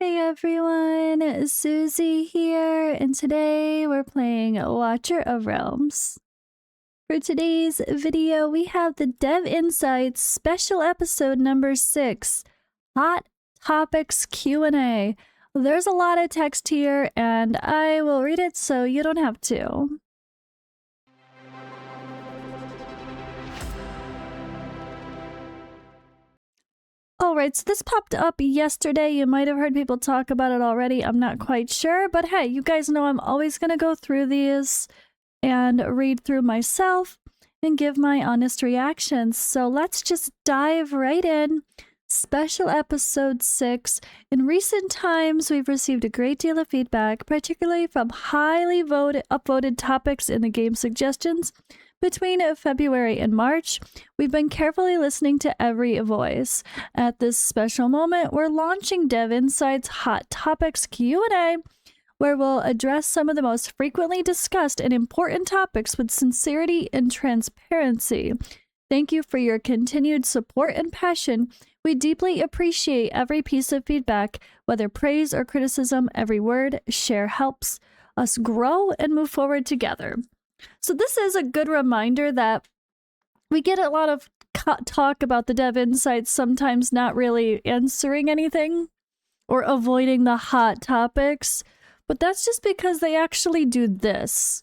Hey everyone, Suzi here, and today we're playing Watcher of Realms. For today's video, we have the Dev Insights special episode number 6, Hot Topics Q&A. There's a lot of text here, and I will read it so you don't have to. Alright, so this popped up yesterday. You might have heard people talk about it already. I'm not quite sure, but hey, you guys know I'm always going to go through these and read through myself and give my honest reactions. So let's just dive right in. Special episode 6. In recent times, we've received a great deal of feedback, particularly from highly upvoted topics in the game suggestions. Between February and March, we've been carefully listening to every voice. At this special moment, we're launching Dev Insights Hot Topics Q&A, where we'll address some of the most frequently discussed and important topics with sincerity and transparency. Thank you for your continued support and passion. We deeply appreciate every piece of feedback, whether praise or criticism. Every word, share helps us grow and move forward together. So this is a good reminder that we get a lot of talk about the Dev Insights, sometimes not really answering anything or avoiding the hot topics, but that's just because they actually do this.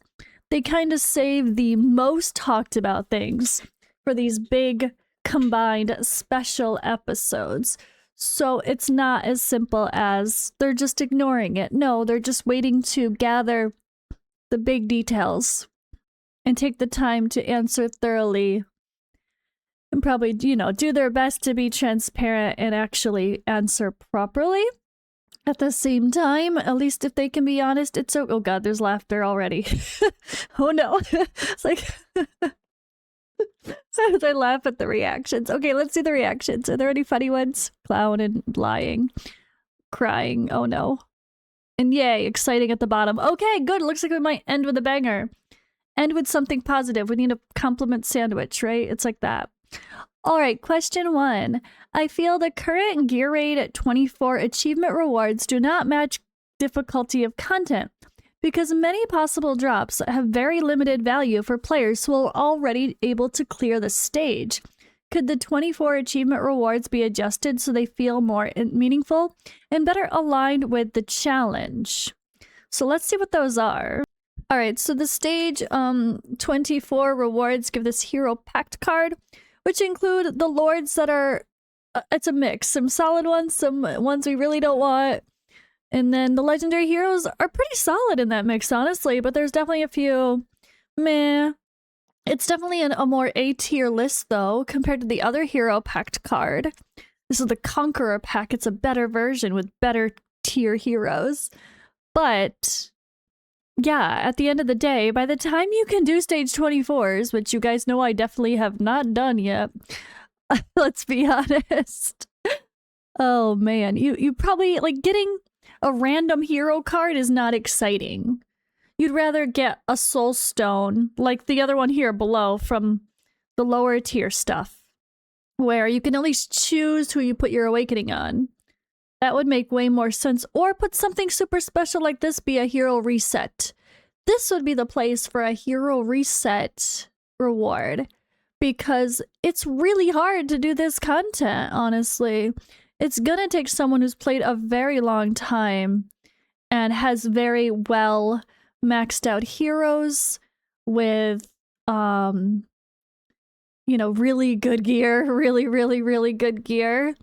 They kind of save the most talked about things for these big combined special episodes. So it's not as simple as they're just ignoring it. No, they're just waiting to gather the big details and take the time to answer thoroughly and probably, do their best to be transparent and actually answer properly. At the same time, at least if they can be honest, it's so— oh god, there's laughter already. Oh no. It's like as I laugh at the reactions. Okay, let's do the reactions. Are there any funny ones? Clown and lying. Crying. Oh no. And yay, exciting at the bottom. Okay, good. Looks like we might end with a banger. End with something positive. We need a compliment sandwich, right? It's like that. All right, question 1. I feel the current gear rate at 24 achievement rewards do not match difficulty of content because many possible drops have very limited value for players who are already able to clear the stage. Could the 24 achievement rewards be adjusted so they feel more meaningful and better aligned with the challenge? So let's see what those are. All right, so the stage 24 rewards give this hero pact card, which include the lords that are, it's a mix, some solid ones, some ones we really don't want. And then the legendary heroes are pretty solid in that mix, honestly, but there's definitely a few meh. It's definitely a more A-tier list, though, compared to the other hero pact card. This is the Conqueror pack. It's a better version with better tier heroes. But yeah, at the end of the day, by the time you can do stage 24s, which you guys know I definitely have not done yet, let's be honest. Oh man, you probably, like, getting a random hero card is not exciting. You'd rather get a soul stone, like the other one here below from the lower tier stuff, where you can at least choose who you put your awakening on. That would make way more sense. Or put something super special like this be a hero reset. This would be the place for a hero reset reward, because it's really hard to do this content, honestly. It's gonna take someone who's played a very long time and has very well maxed out heroes with, really good gear, really good gear.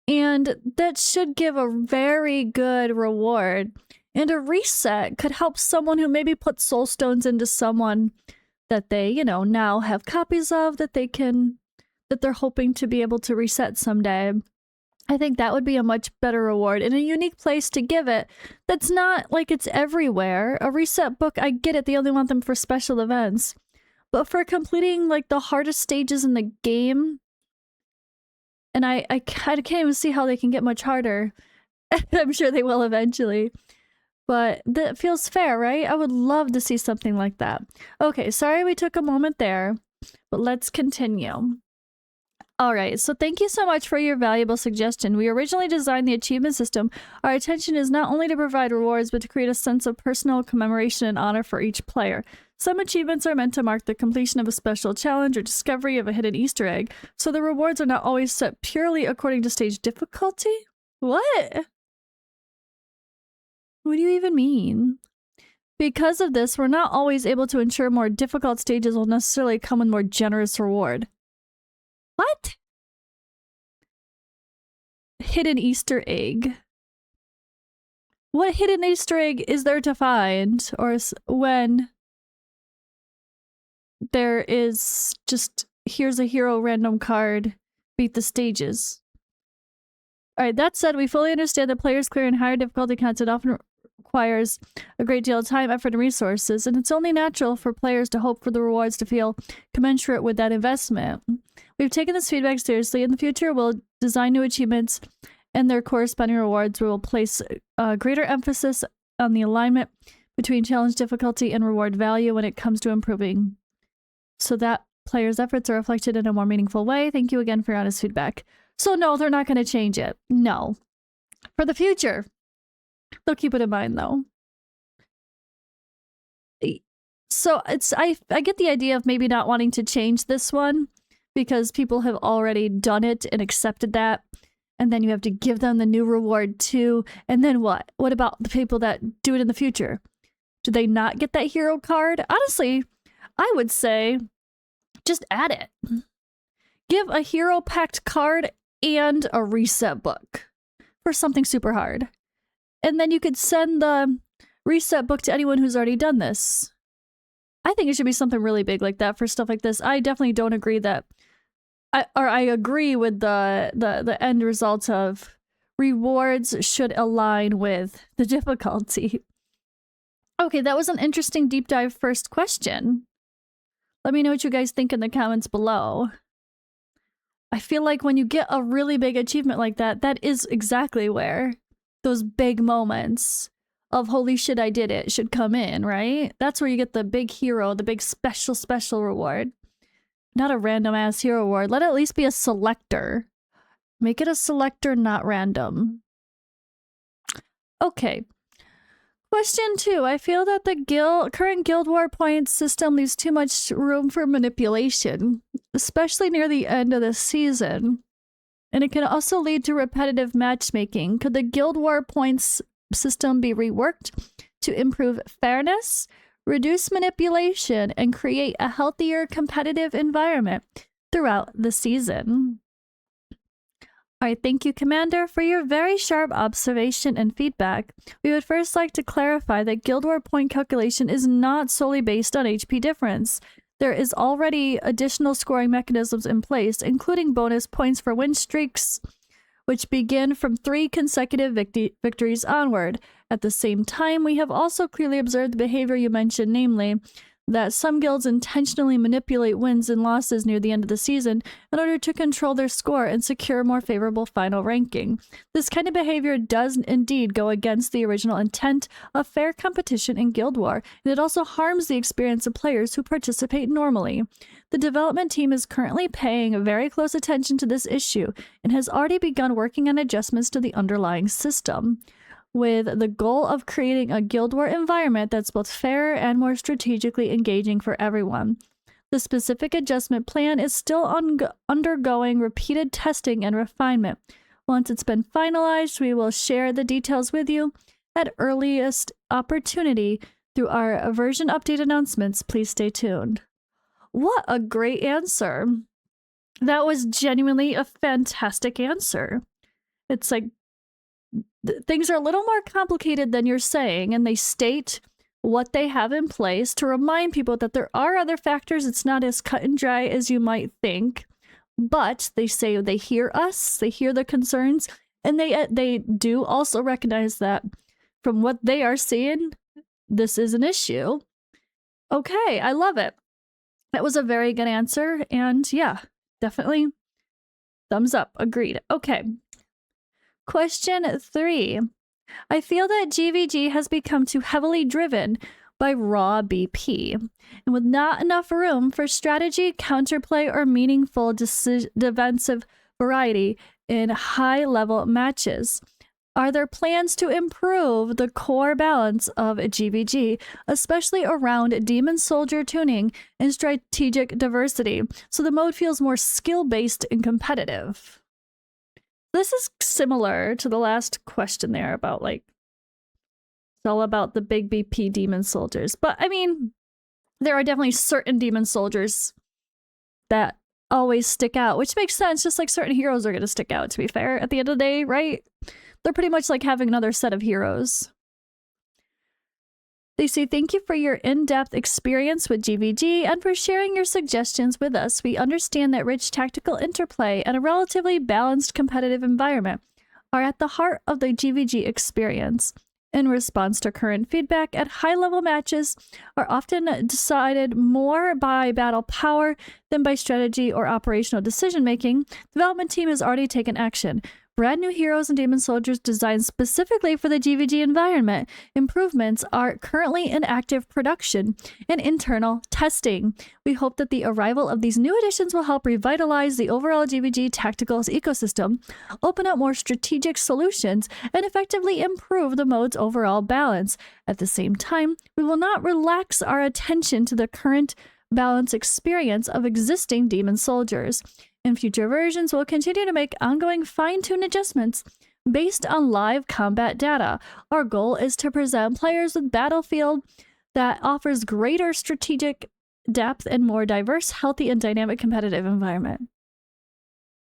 And that should give a very good reward. And a reset could help someone who maybe put soul stones into someone that they, now have copies of that they're hoping to be able to reset someday. I think that would be a much better reward and a unique place to give it. That's not like it's everywhere. A reset book, I get it. They only want them for special events. But for completing like the hardest stages in the game, and I can't even see how they can get much harder. I'm sure they will eventually. But that feels fair, right? I would love to see something like that. Okay, sorry we took a moment there, but let's continue. All right, so thank you so much for your valuable suggestion. We originally designed the achievement system. Our intention is not only to provide rewards, but to create a sense of personal commemoration and honor for each player. Some achievements are meant to mark the completion of a special challenge or discovery of a hidden Easter egg, so the rewards are not always set purely according to stage difficulty? What? What do you even mean? Because of this, we're not always able to ensure more difficult stages will necessarily come with more generous reward. What? Hidden Easter egg. What hidden Easter egg is there to find? Or when there is just, here's a hero random card, beat the stages. Alright, that said, we fully understand that players clearing higher difficulty content often requires a great deal of time, effort, and resources, and it's only natural for players to hope for the rewards to feel commensurate with that investment. We've taken this feedback seriously. In the future, we'll design new achievements and their corresponding rewards. We will place greater emphasis on the alignment between challenge difficulty and reward value when it comes to improving, so that players' efforts are reflected in a more meaningful way. Thank you again for your honest feedback. So no, they're not going to change it. No. For the future. They'll keep it in mind, though. So I get the idea of maybe not wanting to change this one because people have already done it and accepted that. And then you have to give them the new reward too. And then what? What about the people that do it in the future? Do they not get that hero card? Honestly, I would say just add it. Give a hero packed card and a reset book for something super hard. And then you could send the reset book to anyone who's already done this. I think it should be something really big like that for stuff like this. I definitely don't agree that... I agree with the end result of rewards should align with the difficulty. Okay, that was an interesting deep dive first question. Let me know what you guys think in the comments below. I feel like when you get a really big achievement like that, that is exactly where those big moments of holy shit, I did it should come in, right? That's where you get the big hero, the big special reward. Not a random ass hero reward. Let it at least be a selector. Make it a selector, not random. Okay. Question 2. I feel that the current Guild War points system leaves too much room for manipulation, especially near the end of the season. And it can also lead to repetitive matchmaking. Could the Guild War points system be reworked to improve fairness, reduce manipulation, and create a healthier competitive environment throughout the season? All right, thank you, Commander, for your very sharp observation and feedback. We would first like to clarify that Guild War point calculation is not solely based on HP difference. There is already additional scoring mechanisms in place, including bonus points for win streaks, which begin from 3 consecutive victories onward. At the same time, we have also clearly observed the behavior you mentioned, namely that some guilds intentionally manipulate wins and losses near the end of the season in order to control their score and secure more favorable final ranking. This kind of behavior does indeed go against the original intent of fair competition in Guild War, and it also harms the experience of players who participate normally. The development team is currently paying very close attention to this issue and has already begun working on adjustments to the underlying system, with the goal of creating a Guild War environment that's both fairer and more strategically engaging for everyone. The specific adjustment plan is still undergoing repeated testing and refinement. Once it's been finalized, we will share the details with you at earliest opportunity through our version update announcements. Please stay tuned. What a great answer. That was genuinely a fantastic answer. It's like, things are a little more complicated than you're saying, and they state what they have in place to remind people that there are other factors. It's not as cut and dry as you might think, but they say they hear us, they hear the concerns, and they do also recognize that from what they are seeing, this is an issue. Okay, I love it. That was a very good answer, and yeah, definitely thumbs up. Agreed. Okay. Question 3. I feel that GVG has become too heavily driven by raw BP, and with not enough room for strategy, counterplay, or meaningful defensive variety in high-level matches. Are there plans to improve the core balance of GVG, especially around Demon Soldier tuning and strategic diversity, so the mode feels more skill-based and competitive? This is similar to the last question there about, like, it's all about the big BP Demon Soldiers. But, I mean, there are definitely certain Demon Soldiers that always stick out, which makes sense, just like certain heroes are going to stick out, to be fair, at the end of the day, right? They're pretty much like having another set of heroes. They say, thank you for your in-depth experience with GVG and for sharing your suggestions with us. We understand that rich tactical interplay and a relatively balanced competitive environment are at the heart of the GVG experience. In response to current feedback, at high-level matches are often decided more by battle power than by strategy or operational decision-making. The development team has already taken action. Brand new heroes and Demon Soldiers designed specifically for the GVG environment. Improvements are currently in active production and internal testing. We hope that the arrival of these new additions will help revitalize the overall GVG tactical ecosystem, open up more strategic solutions, and effectively improve the mode's overall balance. At the same time, we will not relax our attention to the current balance experience of existing Demon Soldiers. In future versions, we'll continue to make ongoing fine-tuned adjustments based on live combat data. Our goal is to present players with Battlefield that offers greater strategic depth and more diverse, healthy, and dynamic competitive environment.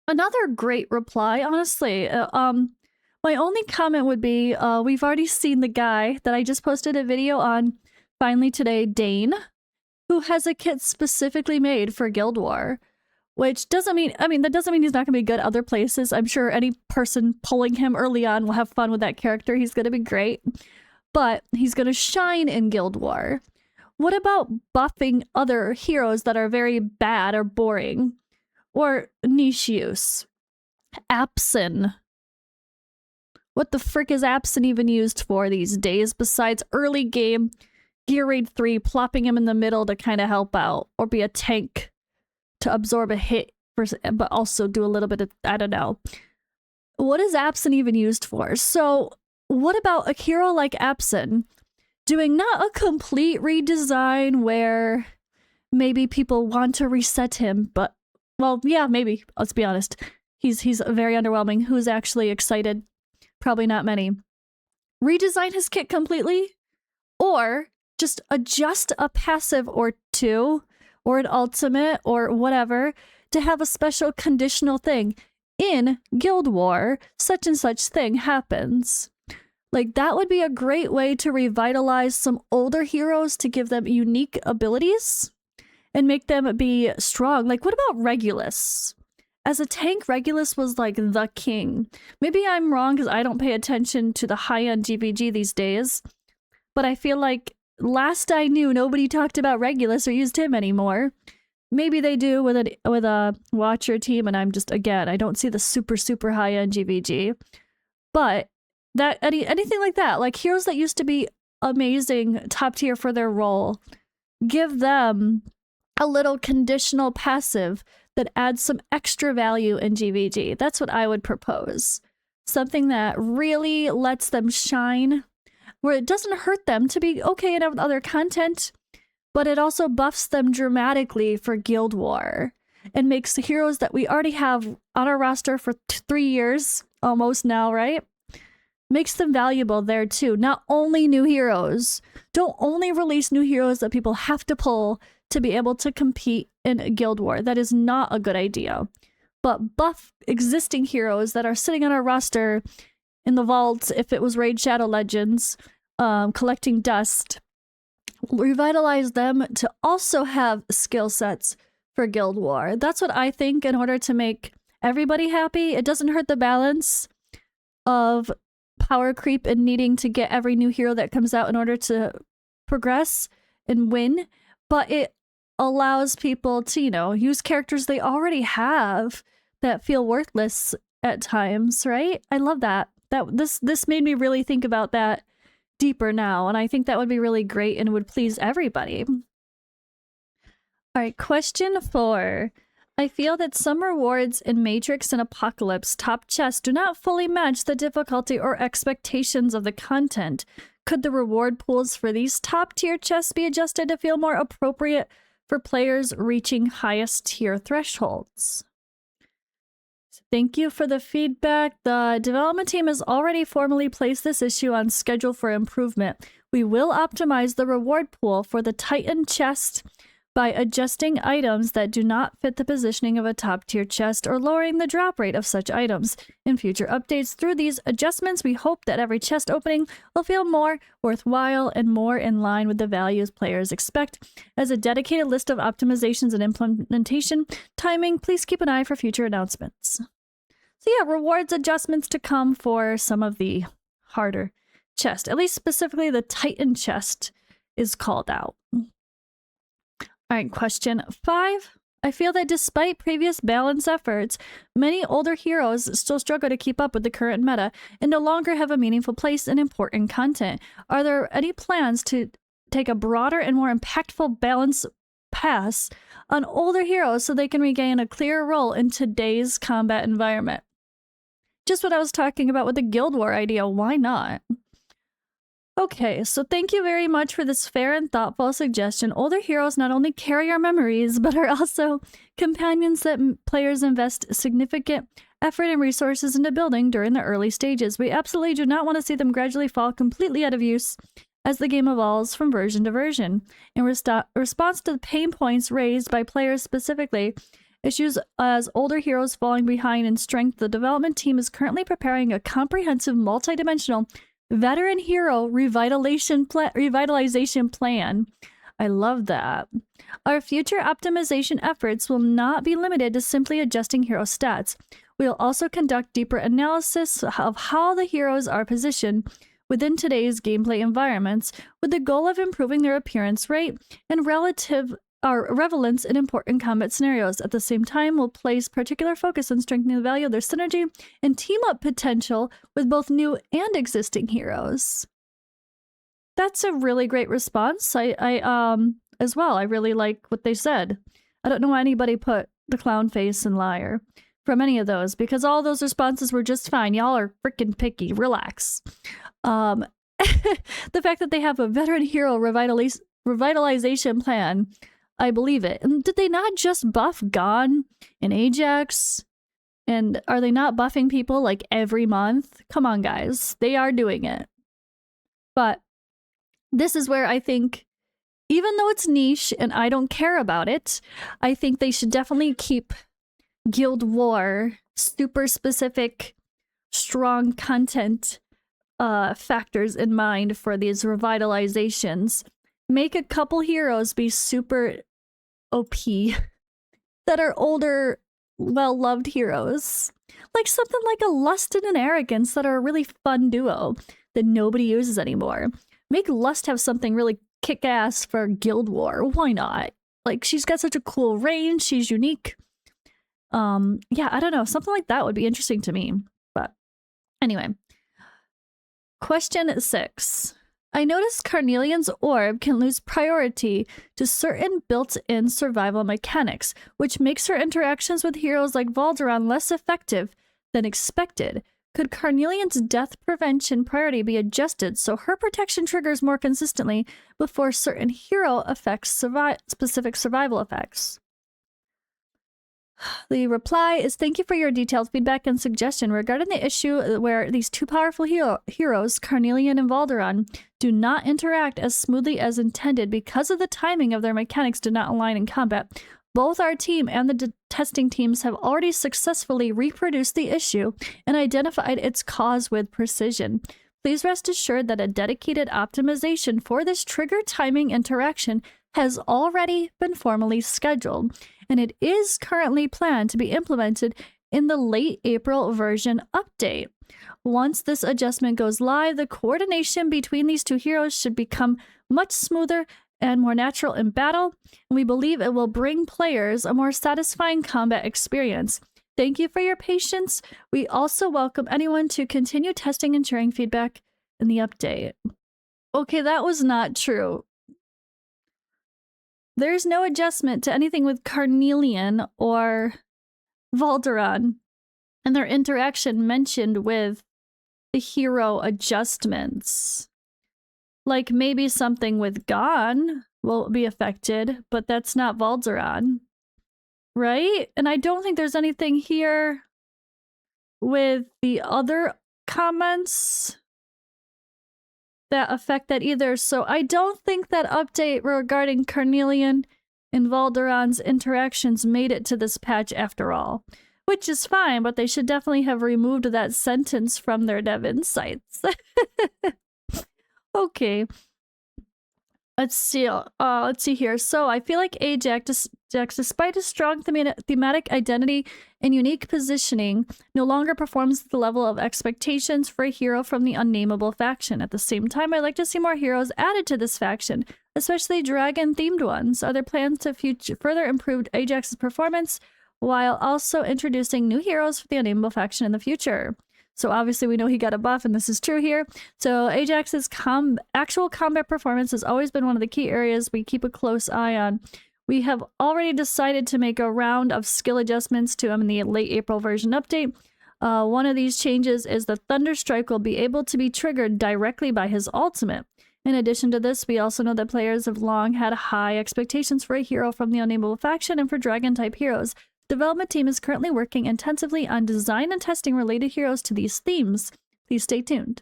Another great reply, honestly. My only comment would be, we've already seen the guy that I just posted a video on finally today, Dane, who has a kit specifically made for Guild War. Which doesn't mean, that doesn't mean he's not going to be good other places. I'm sure any person pulling him early on will have fun with that character. He's going to be great. But he's going to shine in Guild War. What about buffing other heroes that are very bad or boring? Or niche use? Absin. What the frick is Absin even used for these days besides early game, Gear Raid 3, plopping him in the middle to kind of help out? Or be a tank to absorb a hit, but also do a little bit of, I don't know. What is Absin even used for? So what about a hero like Absin doing not a complete redesign where maybe people want to reset him, but, well, yeah, maybe. Let's be honest. He's very underwhelming. Who's actually excited? Probably not many. Redesign his kit completely? Or just adjust a passive or two, or an ultimate, or whatever, to have a special conditional thing. In Guild War, such and such thing happens. Like, that would be a great way to revitalize some older heroes to give them unique abilities and make them be strong. Like, what about Regulus? As a tank, Regulus was like the king. Maybe I'm wrong because I don't pay attention to the high-end GVG these days, but I feel like last I knew, nobody talked about Regulus or used him anymore. Maybe they do with a Watcher team, and I'm just, again, I don't see the super high-end GVG. But that anything like that, like heroes that used to be amazing, top tier for their role, give them a little conditional passive that adds some extra value in GVG. That's what I would propose. Something that really lets them shine, where it doesn't hurt them to be okay enough with other content, but it also buffs them dramatically for Guild War and makes the heroes that we already have on our roster for 3 years, almost now, right? Makes them valuable there too. Not only new heroes. Don't only release new heroes that people have to pull to be able to compete in Guild War. That is not a good idea. But buff existing heroes that are sitting on our roster in the vaults, if it was Raid Shadow Legends, collecting dust, revitalize them to also have skill sets for Guild War. That's what I think, in order to make everybody happy. It doesn't hurt the balance of power creep and needing to get every new hero that comes out in order to progress and win, but it allows people to, use characters they already have that feel worthless at times, right? I love that. This made me really think about that deeper now, and I think that would be really great and would please everybody. All right, question 4. I feel that some rewards in Matrix and Apocalypse top chests do not fully match the difficulty or expectations of the content. Could the reward pools for these top tier chests be adjusted to feel more appropriate for players reaching highest tier thresholds? Thank you for the feedback. The development team has already formally placed this issue on schedule for improvement. We will optimize the reward pool for the Titan chest by adjusting items that do not fit the positioning of a top-tier chest or lowering the drop rate of such items. In future updates, through these adjustments, we hope that every chest opening will feel more worthwhile and more in line with the values players expect. As a dedicated list of optimizations and implementation timing, please keep an eye for future announcements. So yeah, rewards adjustments to come for some of the harder chests. At least specifically the Titan chest is called out. All right, question 5. I feel that despite previous balanced efforts, many older heroes still struggle to keep up with the current meta and no longer have a meaningful place in important content. Are there any plans to take a broader and more impactful balance pass on older heroes so they can regain a clearer role in today's combat environment? Just what I was talking about with the Guild War idea. Why not? Okay, so thank you very much for this fair and thoughtful suggestion. Older heroes not only carry our memories, but are also companions that players invest significant effort and resources into building during the early stages. We absolutely do not want to see them gradually fall completely out of use as the game evolves from version to version. In response to the pain points raised by players specifically, issues as older heroes falling behind in strength, the development team is currently preparing a comprehensive, multidimensional veteran hero revitalization plan. I love that. Our future optimization efforts will not be limited to simply adjusting hero stats. We will also conduct deeper analysis of how the heroes are positioned within today's gameplay environments, with the goal of improving their appearance rate and relevance in important combat scenarios. At the same time, we'll place particular focus on strengthening the value of their synergy and team-up potential with both new and existing heroes. That's a really great response. As well, I really like what they said. I don't know why anybody put the clown face and liar from any of those, because all those responses were just fine. Y'all are freaking picky. Relax. The fact that they have a veteran hero revitalization plan, I believe it. And did they not just buff Gon and Ajax? And are they not buffing people like every month? Come on, guys. They are doing it. But this is where I think, even though it's niche and I don't care about it, I think they should definitely keep Guild War super specific, strong content factors in mind for these revitalizations. Make a couple heroes be super OP that are older, well-loved heroes. Like something like a Lust and an Arrogance that are a really fun duo that nobody uses anymore. Make Lust have something really kick-ass for Guild War. Why not? Like, she's got such a cool range. She's unique. Yeah, I don't know. Something like that would be interesting to me. But anyway. Question 6. I noticed Carnelian's orb can lose priority to certain built-in survival mechanics, which makes her interactions with heroes like Valderon less effective than expected. Could Carnelian's death prevention priority be adjusted so her protection triggers more consistently before certain hero effects specific survival effects? The reply is, thank you for your detailed feedback and suggestion regarding the issue where these two powerful heroes, Carnelian and Valderon, do not interact as smoothly as intended because of the timing of their mechanics do not align in combat. Both our team and the testing teams have already successfully reproduced the issue and identified its cause with precision. Please rest assured that a dedicated optimization for this trigger timing interaction has already been formally scheduled, and it is currently planned to be implemented in the late April version update. Once this adjustment goes live, the coordination between these two heroes should become much smoother and more natural in battle, and we believe it will bring players a more satisfying combat experience. Thank you for your patience. We also welcome anyone to continue testing and sharing feedback in the update. Okay, that was not true. There's no adjustment to anything with Carnelian or Valderon and their interaction mentioned with the hero adjustments. Like maybe something with Gon will be affected, but that's not Valderon. Right? And I don't think there's anything here with the other comments that affect that either. So I don't think that update regarding Carnelian and Valderon's interactions made it to this patch after all. Which is fine, but they should definitely have removed that sentence from their dev insights. Okay. Let's see here. So I feel like Ajax, despite his strong thematic identity and unique positioning, no longer performs at the level of expectations for a hero from the Unnamable faction. At the same time, I'd like to see more heroes added to this faction, especially dragon-themed ones. Are there plans to further improve Ajax's performance while also introducing new heroes for the Unnamable faction in the future? So obviously we know he got a buff, and this is true here. So Ajax's actual combat performance has always been one of the key areas we keep a close eye on. We have already decided to make a round of skill adjustments to him in the late April version update. One of these changes is the Thunder Strike will be able to be triggered directly by his ultimate. In addition to this, we also know that players have long had high expectations for a hero from the Unnamable faction and for Dragon-type heroes. Development team is currently working intensively on design and testing related heroes to these themes. Please stay tuned.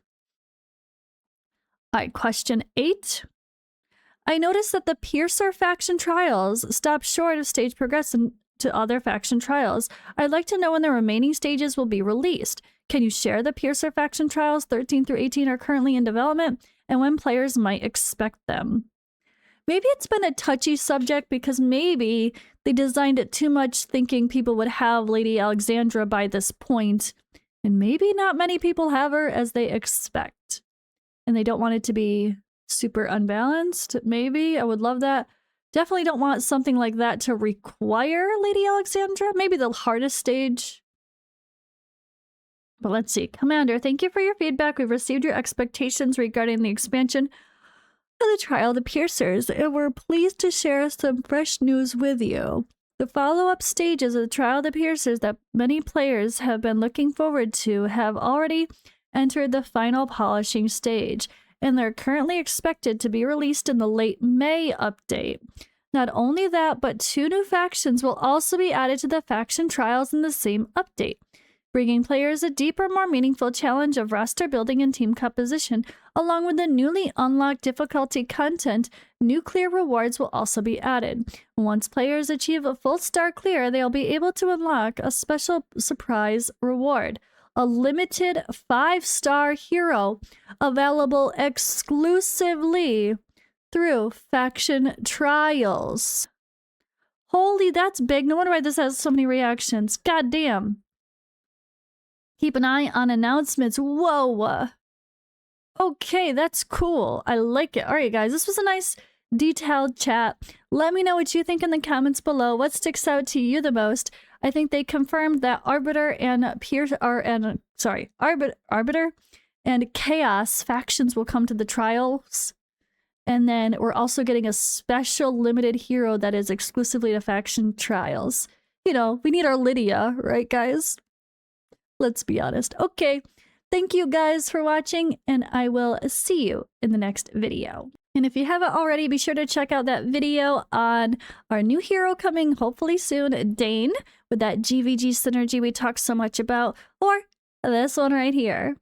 Alright, question 8. I noticed that the Piercer faction trials stopped short of stage progression to other faction trials. I'd like to know when the remaining stages will be released. Can you share the Piercer faction trials 13 through 18 are currently in development and when players might expect them? Maybe it's been a touchy subject because maybe they designed it too much thinking people would have Lady Alexandra by this point, and maybe not many people have her as they expect. And they don't want it to be super unbalanced. Maybe. I would love that. Definitely don't want something like that to require Lady Alexandra. Maybe the hardest stage. But let's see. Commander, thank you for your feedback. We've received your expectations regarding the expansion of the trial of the Piercers, and we're pleased to share some fresh news with you. The follow-up stages of the trial of the Piercers that many players have been looking forward to have already entered the final polishing stage, and they're currently expected to be released in the late May update. Not only that, but 2 new factions will also be added to the faction trials in the same update, bringing players a deeper, more meaningful challenge of roster building and team composition. Along with the newly unlocked difficulty content, new clear rewards will also be added. Once players achieve a full star clear, they'll be able to unlock a special surprise reward, a limited 5-star hero available exclusively through faction trials. Holy, that's big. No wonder why this has so many reactions. God damn. Keep an eye on announcements. Whoa. Okay, that's cool. I like it. All right, guys, this was a nice detailed chat. Let me know what you think in the comments below. What sticks out to you the most? I think they confirmed that Arbiter and Arbiter and Chaos factions will come to the trials. And then we're also getting a special limited hero that is exclusively to faction trials. You know, we need our Lydia, right, guys? Let's be honest. Okay, thank you guys for watching, and I will see you in the next video. And if you haven't already, be sure to check out that video on our new hero coming hopefully soon, Dane, with that GVG synergy we talked so much about, or this one right here.